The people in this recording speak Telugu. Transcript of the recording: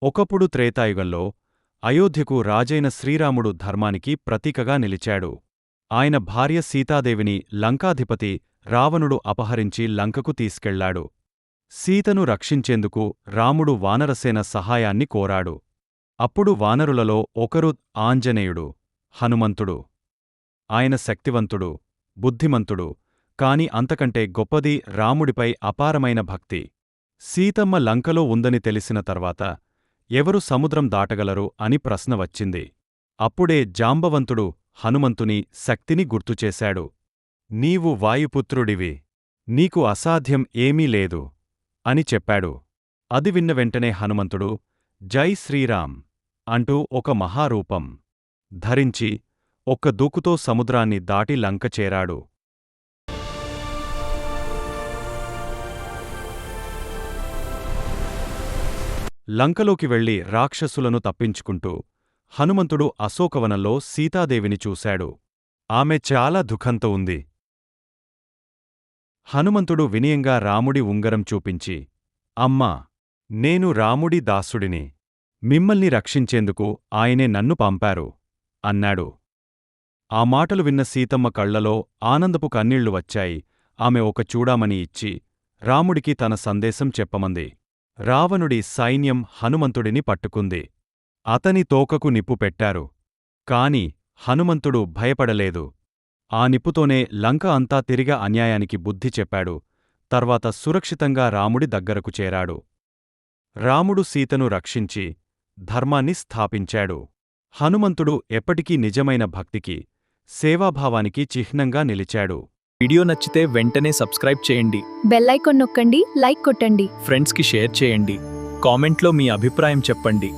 ఒకప్పుడు త్రేతాయుగంలో అయోధ్యకు రాజైన శ్రీరాముడు ధర్మానికి ప్రతీకగా నిలిచాడు. ఆయన భార్య సీతాదేవిని లంకాధిపతి రావణుడు అపహరించి లంకకు తీసుకెళ్లాడు. సీతను రక్షించేందుకు రాముడు వానరసేన సహాయాన్ని కోరాడు. అప్పుడు వానరులలో ఒకరు ఆంజనేయుడు, హనుమంతుడు. ఆయన శక్తివంతుడు, బుద్ధిమంతుడు, కాని అంతకంటే గొప్పది రాముడిపై అపారమైన భక్తి. సీతమ్మ లంకలో ఉందని తెలిసిన తర్వాత ఎవరు సముద్రం దాటగలరు అని ప్రశ్న వచ్చింది. అప్పుడే జాంబవంతుడు హనుమంతుని శక్తిని గుర్తుచేశాడు. నీవు వాయుపుత్రుడివి, నీకు అసాధ్యం ఏమీ లేదు అని చెప్పాడు. అది విన్న వెంటనే హనుమంతుడు జై శ్రీరామ్ అంటూ ఒక మహారూపం ధరించి ఒక్క దూకుతో సముద్రాన్ని దాటి లంక చేరాడు. లంకలోకి వెళ్లి రాక్షసులను తప్పించుకుంటూ హనుమంతుడు అశోకవనంలో సీతాదేవిని చూశాడు. ఆమె చాలా దుఃఖంతో ఉంది. హనుమంతుడు వినయంగా రాముడి ఉంగరం చూపించి, అమ్మా, నేను రాముడి దాసుడిని. మిమ్మల్ని రక్షించేందుకు ఆయనే నన్ను పంపారు అన్నాడు. ఆ మాటలు విన్న సీతమ్మ కళ్లలో ఆనందపు కన్నీళ్లు వచ్చాయి. ఆమె ఒక చూడామణి ఇచ్చి రాముడికి తన సందేశం చెప్పమంది. రావణుడి సైన్యం హనుమంతుడిని పట్టుకుంది. అతని తోకకు నిప్పు పెట్టారు. కాని హనుమంతుడు భయపడలేదు. ఆ నిప్పుతోనే లంక అంతా తిరిగా అన్యాయానికి బుద్ధి చెప్పాడు. తర్వాత సురక్షితంగా రాముడి దగ్గరకు చేరాడు. రాముడు సీతను రక్షించి ధర్మాన్ని స్థాపించాడు. హనుమంతుడు ఎప్పటికీ నిజమైన భక్తికి, సేవాభావానికి చిహ్నంగా నిలిచాడు. వీడియో నచ్చితే వెంటనే సబ్స్క్రైబ్ చేయండి. బెల్ ఐకాన్ నొక్కండి, లైక్ కొట్టండి. ఫ్రెండ్స్కి షేర్ చేయండి. కామెంట్లో మీ అభిప్రాయం చెప్పండి.